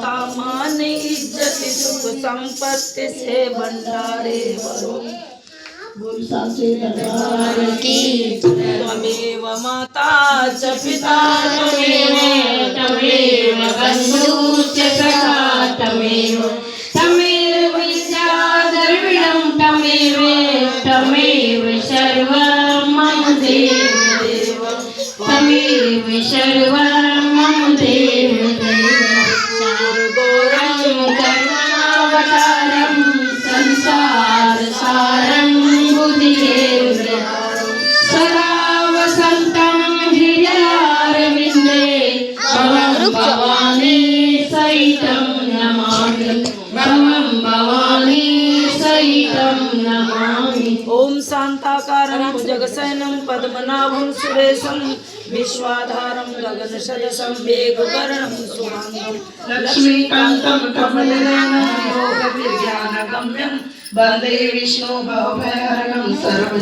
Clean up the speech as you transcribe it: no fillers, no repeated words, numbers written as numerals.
माता मान इज्जत सुख संपत्ति से भंडारे भरो। साचे दरबार की त्वमेव माता च पिता तमेव बंधु च सखा तमेव विद्या द्रविणं तमेव सर्वं मम देव तमेव सर्वं मम देव गौरं करुणावतारं संसार सारं सदा वसन्तं हृदयारविन्दे भवानी सहितं नमामि भवानी सहितं नमामि। ओम शांताकारं भुजगशयनं पद्मनाभं सुरेशं विश्वाधारं गगनसदृशं मेघवर्णं शुभांगं लक्ष्मीकान्तं कमलनयनं योगविज्ञानगम्यं वन्दे विष्णु भवभयहरं सर्व